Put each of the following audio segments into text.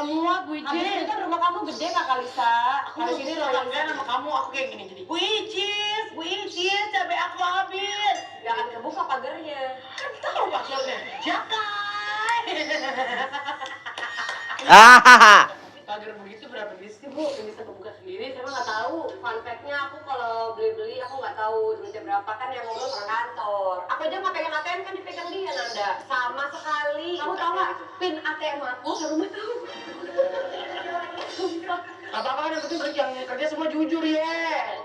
Gak muat, Bu Icis. Habis itu kan rumah kamu gede Kak Kalisa. Habis ini rolangnya sama kamu, aku kayak gini jadi. Bu Icis, cabai aku habis. Gak akan kebuka pagarnya. Kan kita kalau pagarnya, Jakai. Pagar begitu berapa duit sih, Bu? Bisa kebuka sendiri, saya mah nggak tahu. Fun fact-nya aku kalau beli-beli aku nggak tahu duitnya berapa, kan yang ngurus orang kantor. Aku aja nggak pegang ATM kan dipegang dia Nanda. Sama sekali. Kamu tahu nggak pin ATM aku baru mah tahu. Apa-apa kan yang penting yang kerja semua jujur ya.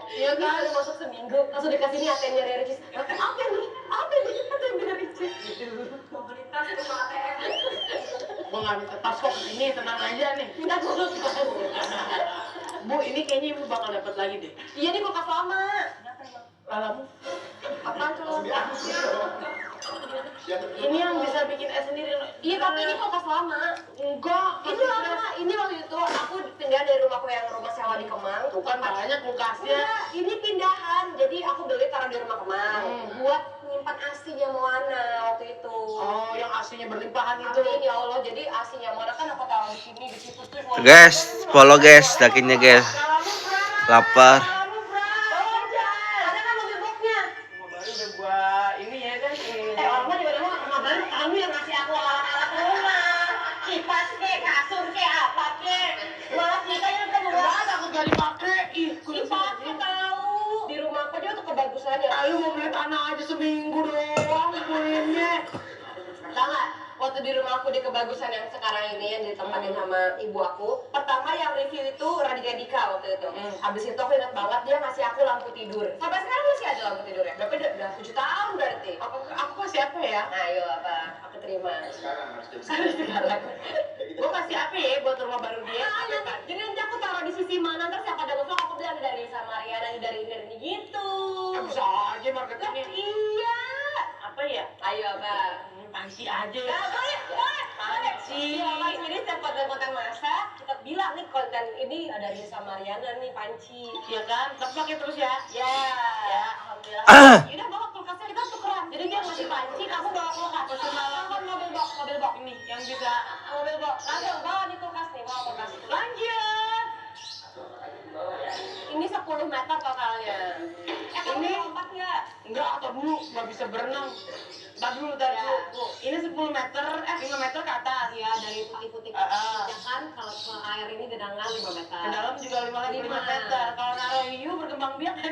Iya kan, masuk seminggu langsung dikasih nih ATM-nya dari Ricis. Apa nih? ATM dari Ricis. Komunitas rumah ATM. Gua nggak minta tas kok ini, tenang aja nih. Minta dulu. Bu, ini kayaknya ibu bakal dapat lagi deh. Iya nih kulkas lama. Lalamu. Apaan tuh? Ini yang bisa bikin es sendiri. Iya tapi ini kulkas lama. Enggak. Ini lama. Ini waktu itu aku pindah dari rumahku yang rumah sewa di Kemang. Bukan banyak kulkasnya. Enggak, ini pindahan. Jadi aku beli taruh di rumah Kemang. Buat menyimpan asinya Moana waktu itu. Oh, yang asinya berlimpahan itu. Amin ya Allah. Jadi asinya Moana kan aku taruh di sini, di situ tuh. Guys, follow guys, dakinya guys. Lapar. Ada kan mobil boxnya? Rumah baru udah gua ini ya kan. Orang mah di mana rumah baru kamu yang ngasih aku alat-alat rumah. Kipas ke, kasur ke, apa ke. Malah kita yang kan Enggak, aku gak dipakai. Ih, dipakai tahu. Di rumah aku aja untuk kebagusannya. Ayo mau beli tanah aja seminggu doang kuliahnya. Tahu nggak? Waktu di rumah aku di kebagusan yang sekarang ini yang ditempatin sama ibu aku, pertama yang review itu Radika Dika waktu itu. Habis itu aku ingat banget dia ngasih aku lampu tidur. Sampai sekarang masih ada lampu tidur ya. Berapa udah 7 tahun berarti. Aku kasih apa ya? Ayo apa? Aku terima. Sekarang. Gua kasih apa ya buat rumah baru dia? Jadi nanti aku taruh di sisi mana, ntar siapa ada masuk aku bilang dari Samariana, dari ini gitu. Bisa aja marketingnya. Iya. Apa ya? Ayo apa? Panci aja. Nah, boleh. Panci. Iya, Mas. Jadi setiap konten-konten masak, kita bilang nih konten ini ada dari Samariana nih, panci. Iya kan? Tapi pakai terus ya. Ya, Ya. alhamdulillah. Yaudah bawa kulkasnya kita tukeran. Jadi dia ngasih panci, kamu bawa kulkas. Bawa mobil box. Ini yang bisa. Mobil box. Langsung bawa di kulkas nih, bawa kulkas. Lanjut. Ini 10 meter totalnya. Kamu Ini- lompat nggak? Enggak, atau dulu nggak bisa berenang. Ntar dulu. Bu. Ini 10 meter, 5 meter ke atas. Iya, dari putih-putih. Ah. Ya kan, kalau ke air ini genangan 5 meter. Ke dalam juga 5 meter. Kalau naruh hiu berkembang biak kan?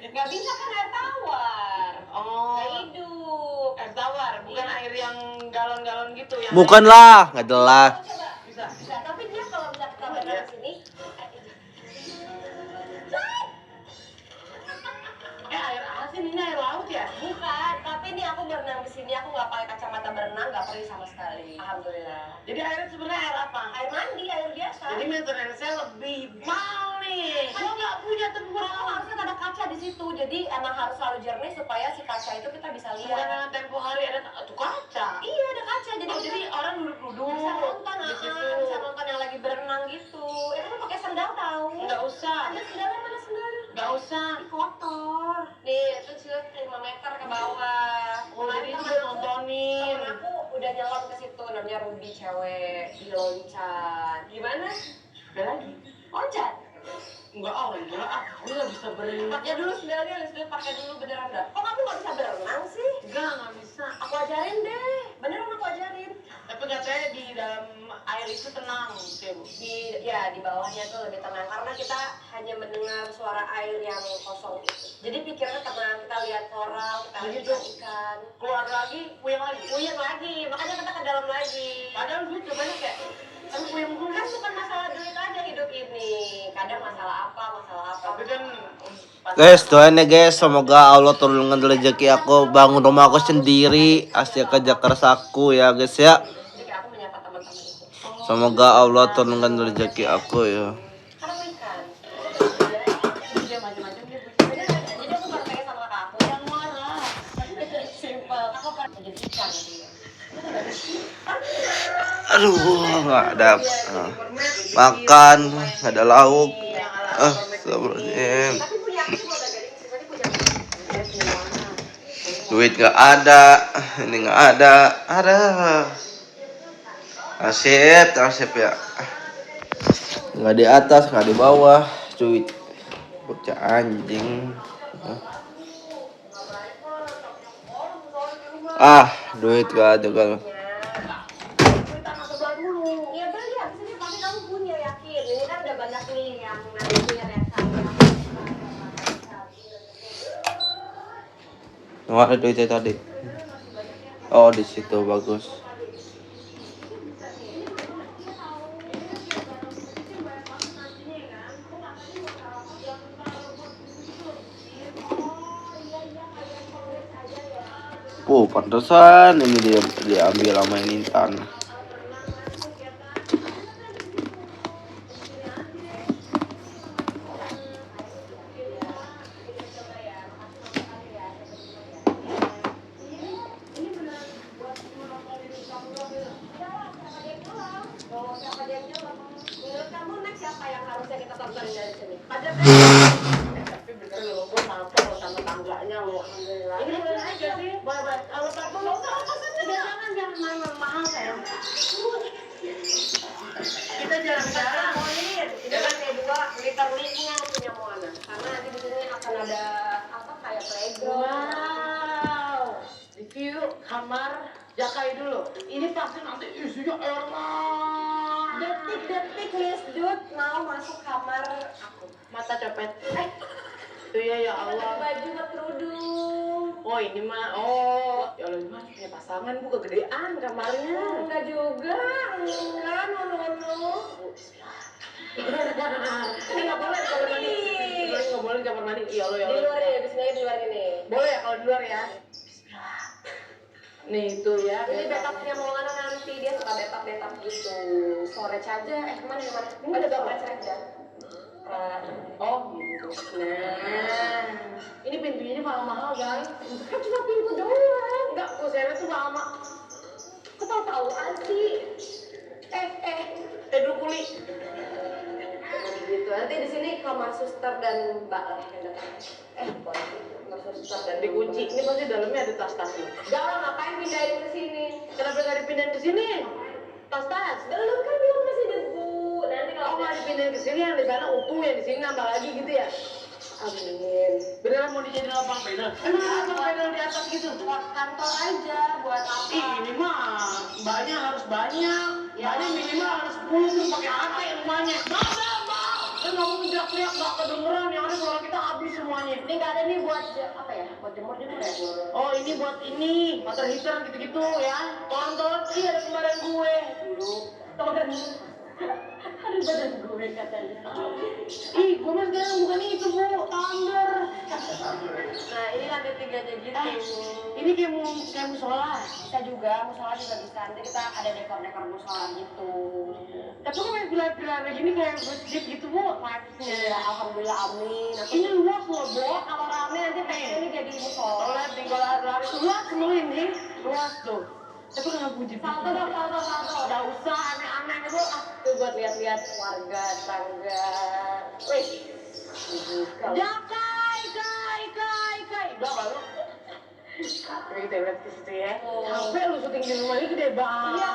Nggak bisa kan air tawar. Oh. Nggak hidup. Air tawar, bukan air yang galon-galon gitu yang. Bukanlah, nggak jelas. Coba. Bisa. Tapi dia kalau bisa kita berenang di sini. Air asin ini air laut ya? Bukan, tapi ini aku berenang di sini aku nggak pakai kacamata berenang, nggak perih sama sekali. Alhamdulillah. Jadi airnya sebenarnya air apa? Air mandi, air biasa. Jadi maintenance-nya lebih mahal nih. Gua nggak punya tempat. Harusnya ada kaca di situ, jadi emang harus selalu jernih supaya si kaca itu kita bisa Bukan lihat. dengan tempo hari ada tuh kaca. Iya ada kaca, jadi Oh, jadi orang duduk-duduk bisa nonton, di situ. bisa nonton yang lagi berenang gitu. Itu kan pakai sandal tahu? Nggak usah. Ada sandalnya, mana sandalnya? Nggak usah. Kotor. Nih, itu sudah 5 meter ke bawah. Oh, jadi itu udah nontonin. Temen aku udah nyelon ke situ, namanya Ruby cewek di loncat. Gimana? Ada lagi. Loncat. Enggak, enggak. Aku nggak bisa berenang. Pakai dulu sandalnya, Lisbeth pakai dulu beneran dah. Kok kamu nggak bisa berenang sih? Nggak bisa. Aku ajarin deh. Beneran aku ajarin. Tapi katanya di dalam air itu tenang, sih, Bu. Di bawahnya tuh lebih tenang karena kita hanya mendengar suara air yang kosong itu. Jadi pikirannya tenang, kita lihat koral, kita lihat Begitu. ikan. Keluar lagi, puyeng lagi. Puyeng lagi, makanya kita ke dalam lagi. Padahal duit udah banyak ya. Tapi puyeng dulu. Kan bukan masalah duit aja hidup ini. Kadang masalah apa. Tapi kan Guys, doain ya guys, semoga Allah turunkan rezeki aku, bangun rumah aku sendiri, hasil kerja keras aku ya guys ya. Jadi aku menyapa teman-teman itu. Semoga Allah turunkan rezeki aku ya. Karena aku ikan. dia macam-macam dia. Jadi aku baru pengen sama kakak aku yang marah. Simple. Aku pernah jadi ikan gitu ya. Aduh, nggak ada makan, nggak ada lauk. Astagfirullahaladzim. Tapi punya aku juga udah garing sih, punya. Duit nggak ada, ini nggak ada. Asip ya. Nggak di atas, nggak di bawah, cuy. Bocah anjing. Duit gak ada kan. Duit tanah sebelah dulu. Ya beli ya, sini pasti kamu punya yakin. Ini kan udah banyak nih yang nanti punya reaksinya. Mana duitnya tadi? Oh, di situ bagus. Pantesan ini dia diambil sama ini Intan. Menurut kamu next siapa yang harusnya kita tontonin dari sini? Ada Tapi bener lo, gue maafin lo sama tangganya lo. Alhamdulillah. Ini boleh aja sih. Boleh. Kalau tak lo jangan mahal sayang. Kita jarang-jarang. Ini lantai 2, literally-nya punya Moana. Karena nanti di sini akan ada apa kayak playground. Wow. Review kamar Jakai dulu. Ini pasti nanti isinya enak. Detik-detik Miss Dut mau masuk kamar aku. Mata copet. Itu ya Allah. Baju buat kerudung. Oh ini mah, ya Allah gimana punya pasangan bu kegedean kamarnya. Enggak juga, enggak, no. Ini nggak boleh di kamar mandi. Nggak boleh di kamar mandi. Ya Allah ya Di Allah. luar ya, biasanya di luar ini. Boleh ya kalau di luar ya. Nih itu ya. Ini backupnya Moana nanti, dia suka backup gitu. Storage aja, kemana yang mana? Ini ada storage aja. Oh gitu. Nah, ini pintunya mahal-mahal guys. Kan cuma pintu doang. Enggak, kusennya tuh mahal. Ketahuan sih. Dulu kuli. Gitu. Nanti di sini kamar suster dan mbak lah yang datang. Kamar suster dan Dikunci. Ini pasti dalamnya ada tas-tasnya. Jangan ngapain pindahin ke sini. Kenapa nggak dipindahin ke sini? Tas-tas. Belum kan belum masih debu. Nanti Oh kalau nggak dipindahin ke sini, yang di sana utuh, yang di sini nambah lagi gitu ya? amin. Beneran mau dijadiin lapang pedal? Emang lapang pedal di atas gitu? Buat kantor aja, buat apa? Ih, ini mah mbaknya harus banyak. Mbaknya minimal harus 10 tuh pakai AC rumahnya. Kan nggak mau teriak-teriak nggak kedengeran, yang ada suara kita habis semuanya. Ini nggak ada nih buat apa ya? Buat jemur ya? Oh ini buat ini, water heater gitu-gitu ya. Tolong sih ada kemarin gue dulu. Toren. Ada badan gue katanya. Ih, gue mah sekarang bukan itu bu, tumbler. Nah ini lantai 3-nya gitu. Ini kayak musola. Bisa juga, musola juga bisa. Nanti kita ada dekor-dekor musola gitu. Tapi kok kayak pilar-pilar gini kayak masjid gitu bu, vibes-nya. Ya, alhamdulillah amin. Ini luas loh bu. Kalau rame nanti pengen ini jadi musola. Oleh tinggal lari luas semua ini, luas tuh. Tapi nggak puji. Salto dong, salto. Nggak usah aneh-aneh itu. Tuh buat lihat-lihat warga, tangga. Wih. Jakai. Berapa lu? Kita lihat ke situ ya. Capek lu syuting di rumah ini gede banget. Iya,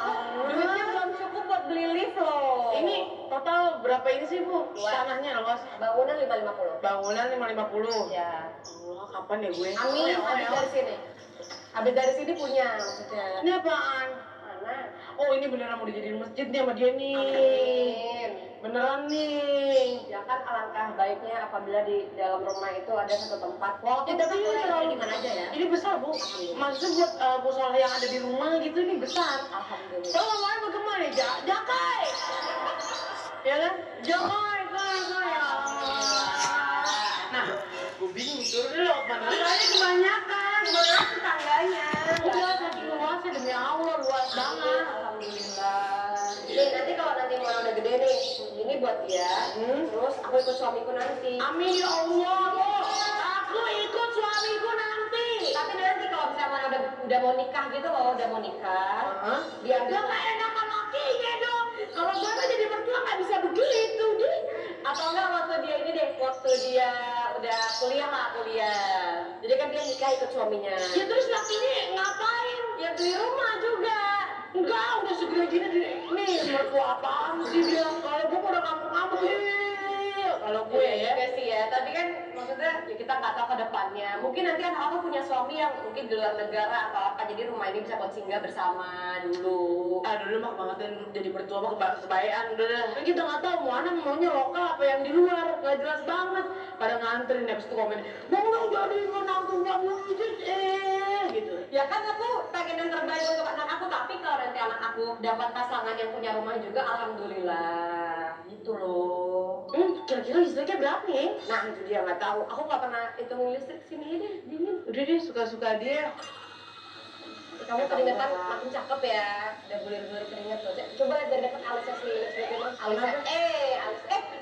duitnya belum cukup buat beli lift loh. Ini total berapa ini sih bu? Luas. Tanahnya luas. Bangunan 550. Bangunan 550. Ya. Allah, kapan ya gue? Amin, habis dari sini. Habis dari sini punya maksudnya. Ini apaan? Mana? Oh ini beneran mau dijadiin masjid nih sama dia nih. Amin. Beneran nih. Ya kan alangkah baiknya apabila di dalam rumah itu ada satu tempat. Ya, tapi ini terlalu di mana aja ya. Ini besar bu. Maksudnya buat musola yang ada di rumah gitu ini besar. Alhamdulillah. Kalau main bagaimana ya? Jakai. Ya kan? Jakai. Nah, gue bingung turun dulu mana? Tangganya kebanyakan. Maaf tetangganya. Udah saking luasnya demi Allah luas banget. Alhamdulillah. Nih nanti kalau nanti mau udah gede nih, ini buat dia. Terus aku ikut suamiku nanti. Amin ya Allah bu. Aku ikut suamiku nanti. Tapi nanti kalau misalnya udah mau nikah gitu loh, udah mau nikah, Dia nggak enak sama lakinya dong. Kalau gue tuh jadi mertua nggak bisa begitu deh. atau enggak waktu dia ini deh, waktu dia udah kuliah. Jadi kan dia nikah ikut suaminya. Ya terus lakinya ngapain? Ya beli rumah juga. Enggak, udah segede gini nih mertua apaan sih dia? Kalau gue udah kampung-kampung sih. Kalau gue ya. Juga sih ya, tapi kan maksudnya ya kita nggak tahu ke depannya. Mungkin nanti kan aku punya suami yang mungkin di luar negara atau apa, jadi rumah ini bisa buat singgah bersama dulu. Dulu mah banget dan jadi mertua mah kebayaan udah dah. Kan kita nggak tahu mau anak maunya lokal apa yang di luar, nggak jelas banget. Pada nganterin habis itu komen, mau dong jadi menantu kamu gitu. Ya kan aku pengen yang terbaik untuk anak aku, tapi kalau nanti anak aku dapat pasangan yang punya rumah juga, alhamdulillah. Gitu loh. Kira-kira listriknya berapa ya? Nah itu dia nggak tahu. Aku nggak pernah hitung listrik sini deh, dingin. Udah deh suka-suka dia. Kamu keringetan makin cakep ya, udah bulir-bulir keringet loh. Coba lihat dari dekat alisnya si Alisnya.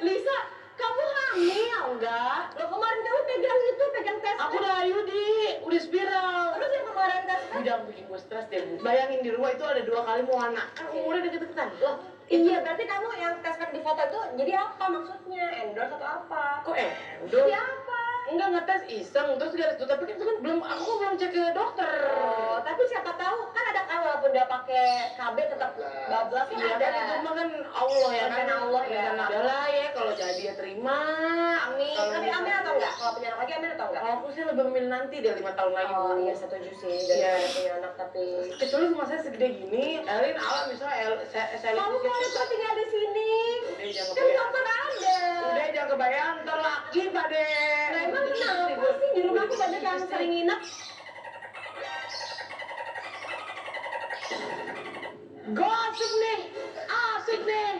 Lisa, kamu hamil enggak? Lo kemarin kamu pegang tes. Aku udah Ayudi, udah spiral. Terus yang kemarin tes kan? Udah bikin gue stres deh, Bu. Bayangin di rumah itu ada 2 kali mau anak. Kan umurnya deket-deketan. Loh, iya berarti kamu yang tes kan di foto itu jadi apa maksudnya? Endorse atau apa? Kok Jadi apa? Enggak ngetes iseng, terus garis itu. Tapi kan itu kan aku belum cek ke dokter. Oh, tapi siapa tahu kan ada kan walaupun udah pakai KB tetap bablas kan Iya ada. kan itu mah kan Allah ya kan. Rencana Allah ya. Udah lah ya kalau jadi ya terima. Amin. Kalau Tapi ambil atau enggak? Kalau punya anak lagi ambil atau enggak? Kalau aku sih lebih memilih nanti deh 5 tahun lagi. Oh Bu. iya setuju sih Iya. dari punya anak tapi. Kecuali rumah saya segede gini, Elin alam misalnya saya Kamu boleh kok tinggal di sini. Udah jangan Kan kebayang. dokter ada. Udah jangan kebayang, ntar laki pade. Nah emang kenapa sih di rumahku banyak yang sering nginep? Gosip nih, asik nih.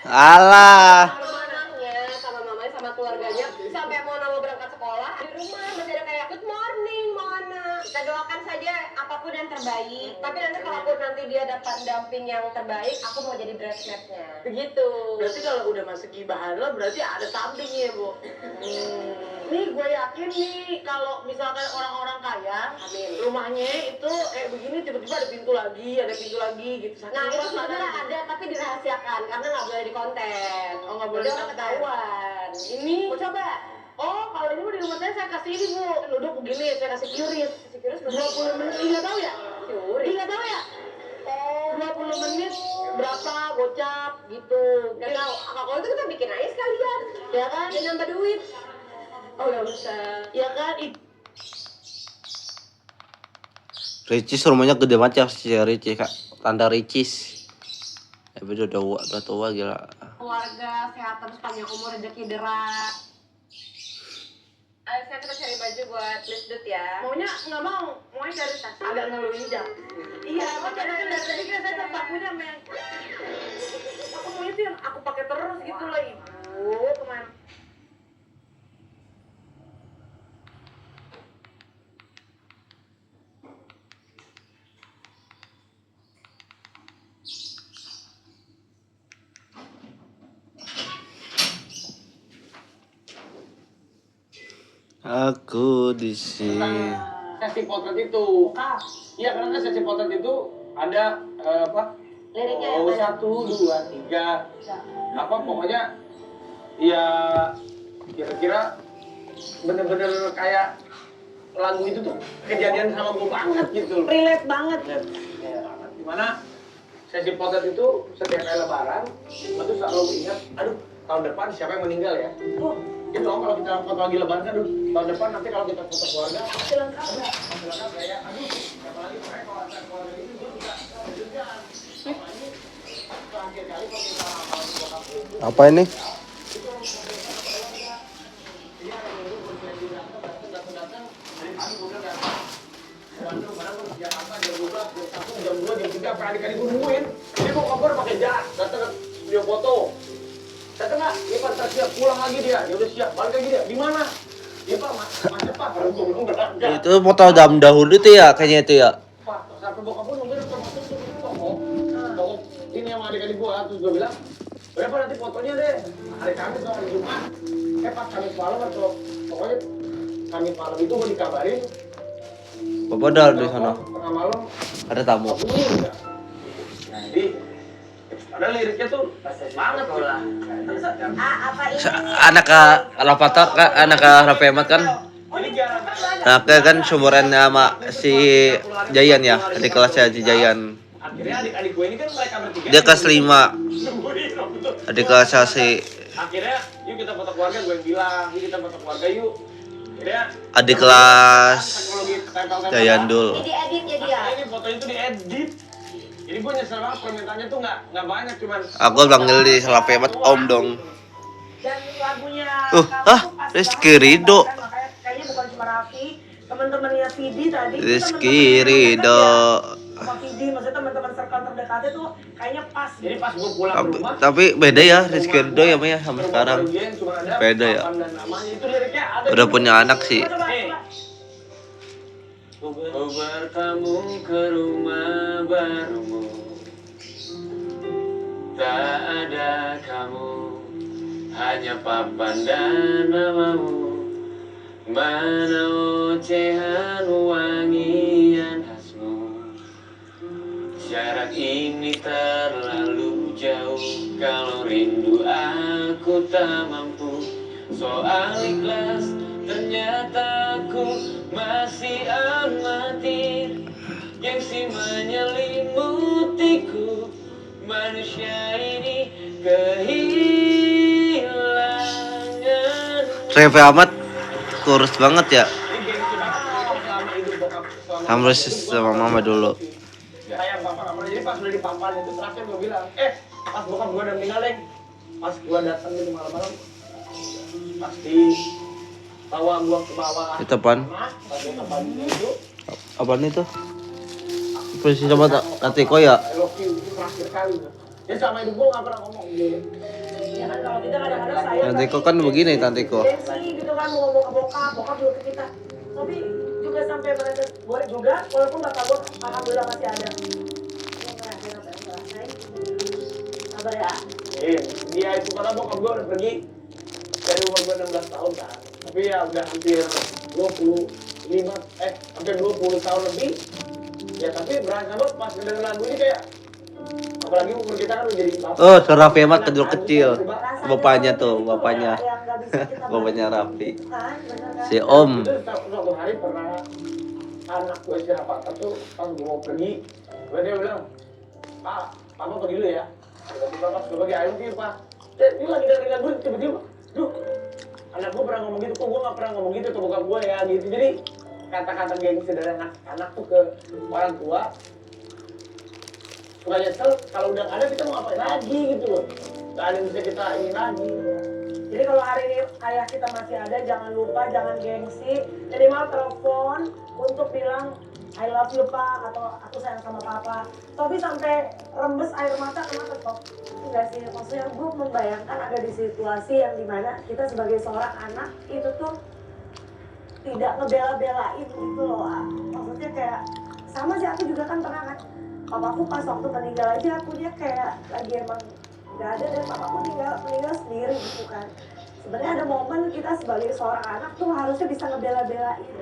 Alah. Sama anaknya, sama mamanya, sama keluarganya, sampai mau nama berangkat sekolah di rumah masih ada kayak good morning mana. Kita doakan saja apapun yang terbaik. Tapi nanti kalaupun nanti dia dapat damping yang terbaik, aku mau jadi bridesmaid-nya. Begitu. Berarti kalau udah masuk gibahan lo berarti ada something-nya, Bu. Nih gue yakin nih kalau misalkan orang-orang kaya, Amin. rumahnya itu begini tiba-tiba ada pintu lagi gitu. Saking Nah itu luas sebenarnya tanahnya. ada tapi dirahasiakan karena nggak boleh di konten. Oh, nggak boleh Jadi orang di konten. ketahuan. Ini Mau coba? oh kalau ini mah di rumah saya kasih ini, Bu. Duduk begini saya kasih QRIS. Securus 20 menit, nggak tahu ya? Curi. Nggak tahu ya? 20 menit berapa gocap gitu. Gak tahu. Kalau itu kita bikin aja sekalian. Ya kan? Jadi nambah duit. Oh nggak usah. Ya kan? Ricis rumahnya gede banget ya si Ricis kak. Tanda Ricis. Tapi udah tua gila. Keluarga sehat terus panjang umur rezeki deras. Ayo saya kita cari baju buat Lisdut ya. Maunya nggak mau cari tas. Agak ngelunjak. Iya, makanya kan dari tadi kan saya terpakunya sama yang aku maunya tuh yang aku pakai terus gitu lah ibu. Kemana? Aku di sini. Sesi potret itu. Iya karena kan sesi potret itu ada apa? Liriknya yang Oh, mana? 1, 2, 3. Apa pokoknya ya kira-kira bener-bener kayak lagu itu tuh kejadian sama gue banget gitu. Relate banget. Ya, dimana sesi potret itu setiap kali lebaran itu selalu ingat, aduh tahun depan siapa yang meninggal ya. Oh, gitu kalau kita foto lagi lebaran kan, aduh tahun depan nanti kalau kita foto keluarga masih lengkap ya, aduh siapa lagi mereka kalau ada keluarga itu gue juga deg-degan. Apalagi terakhir kali kalau kita hafal bokap ibu, Apa ini? dia ada dulu berjanji datang dari pagi gue udah datang. Bandung, padahal gue di Jakarta jam 12, jam 1, jam 2, jam 3, sampai adik-adik gue nungguin. Dia mau cover pakai jas, datang ke studio foto. Datang nggak? Dia pas siap, pulang lagi dia udah siap, balik lagi dia. Di mana? Dia pak, mas cepat, baru gue belum berangkat. Itu foto zaman dahulu tuh ya kayaknya itu ya. Pak, sampai bokap gue nungguin termasuk tuh di toko. Toko ini sama adik-adik gue, terus gue bilang, berapa nanti fotonya deh? Hari Kamis atau hari Jumat? Pas Kamis malam atau pokoknya Kamis malam itu gue dikabarin. Bapak udah di sana. Tengah malam Ada tamu. Jadi ada liriknya tuh banget gitu. Apa ini? Anak Rafathar kan, anak Raffi Ahmad kan. Jadi jarang Anaknya kan sumuran sama si Jayan ya, di kelasnya si Jayan. akhirnya adik-adik gue ini kan mereka bertiga. Dia kelas 5. Nungguin, betul. Adik kelas Asi. Akhirnya yuk kita foto keluarga, gue yang bilang yuk kita foto keluarga yuk. Akhirnya Adik kelas teknologi tempel-tempel. Jayandul. Ini diedit ya dia. Ini foto itu diedit. Jadi gue nyesel banget, permintaannya tuh nggak banyak, cuman Aku panggil di salah pemet Om dong. Dan lagunya ah, Rizky Ridho. Makanya kayaknya bukan cuma Raffi, teman-temannya Vidi tadi. Rizky Ridho. Sama Vidi, maksudnya teman-teman circle terdekatnya tuh kayaknya pas. jadi pas gue pulang ke rumah. Tapi beda ya Rizky Ridho ya Maya sampai sekarang. Beda ya. Itu liriknya ada. Udah punya anak sih. Coba. Ku bertamu ke rumah barumu, tak ada kamu, hanya papan dan namamu. Mana ocehan wangian khasmu. Jarak ini terlalu jauh, kalau rindu aku tak mampu. Soal ikhlas ternyata aku masih amatir, gengsi menyelimutiku. Manusia ini kehilangan. Rev amat kurus banget ya. Ini gengsi banget selama hidup bokap, Sama sama mama dulu. sayang papa nggak pernah. Jadi pas udah di papan itu terakhir gue bilang, pas bokap gue udah meninggal, pas gue datang gitu malam-malam, pasti bawa gue ke bawah. Itu apaan? Tapi papan itu Apaan itu? Posisi sama nanti kok ya? I love you, itu terakhir kali. Jadi selama hidup gue nggak pernah ngomong gitu. Ya kan kalau kita kadang-kadang saya Nanti kok kan begini Tante kok. gengsi gitu kan mau ngomong ke bokap juga ke kita. Tapi juga sampai mereka gue juga walaupun bapak gue alhamdulillah masih ada. Gue ngerasain apa yang gue rasain. Sabar ya. Dia itu karena bokap gue udah pergi dari umur gue 16 tahun kan. Tapi ya udah hampir 20 tahun lebih. Ya tapi berasa banget pas dengerin lagu ini kayak, apalagi umur kita kan udah jadi bapak. Oh, ke Raffi Ahmad kecil. Bapaknya tuh, bapaknya. Bapaknya Raffi. Si Om. Itu suatu hari pernah anak gue si Rafathar tuh pas gue mau pergi, dia bilang, Pak, Papa pergi dulu ya. Tiba-tiba pas gue pergi, ayo pergi Pak. Dia lagi dengerin lagu tiba-tiba, duh, anak gue pernah ngomong gitu, kok gue gak pernah ngomong gitu ke bokap gue ya gitu. Jadi kata-kata gengsi dari anak tuh ke orang tua suka nyesel kalau udah ada kita mau ngapain lagi gitu loh. Gak ada yang bisa kita ingin lagi. Jadi kalau hari ini ayah kita masih ada, jangan lupa, jangan gengsi. Minimal telepon untuk bilang I love you Pak, atau aku sayang sama Papa. Tapi sampai rembes air mata, kenapa Top? Enggak sih, maksudnya gue membayangkan ada di situasi yang dimana kita sebagai seorang anak itu tuh tidak ngebela-belain gitu loh. Maksudnya kayak, sama sih aku juga kan pernah kan, papaku pas waktu meninggal aja aku dia kayak lagi emang gak ada dan papaku meninggal sendiri gitu kan. Sebenarnya ada momen kita sebagai seorang anak tuh harusnya bisa ngebela-belain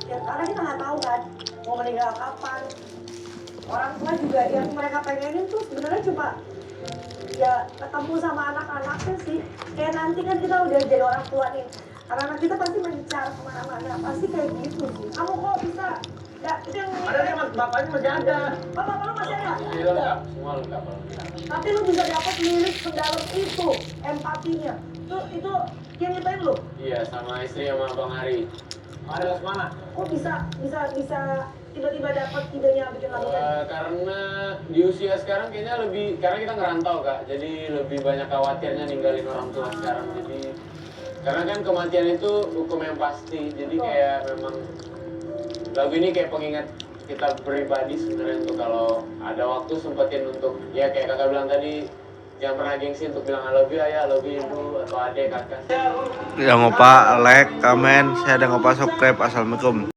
ya, karena kita nggak tahu kan mau meninggal kapan. Orang tua juga yang mereka pengenin tuh sebenarnya cuma ya ketemu sama anak-anaknya sih. Kayak nanti kan kita udah jadi orang tua nih, anak-anak kita pasti mencar kemana-mana, pasti kayak gitu sih. Kamu kok bisa? Ya, itu yang Ada nih mas, bapaknya masih ada. Bapak lu masih ada? Iya lengkap, semua lengkap. Tapi lu bisa dapat lirik sedalam itu, empatinya. Itu yang nyiptain lu? Iya, sama istri sama Bang Hari. Ada mana? Kok bisa tiba-tiba dapat idenya bikin lagu kan? Karena di usia sekarang kayaknya lebih, karena kita ngerantau Kak, jadi lebih banyak khawatirnya ninggalin orang tua sekarang. Jadi karena kan kematian itu hukum yang pasti, jadi kayak memang lagu ini kayak pengingat kita pribadi sebenarnya, untuk kalau ada waktu sempetin untuk, ya kayak kakak bilang tadi, jangan pernah gengsi untuk bilang I love you ayah, I love you ibu, atau adek, kakak. Jangan lupa like, komen, share, dan lupa subscribe. Assalamualaikum.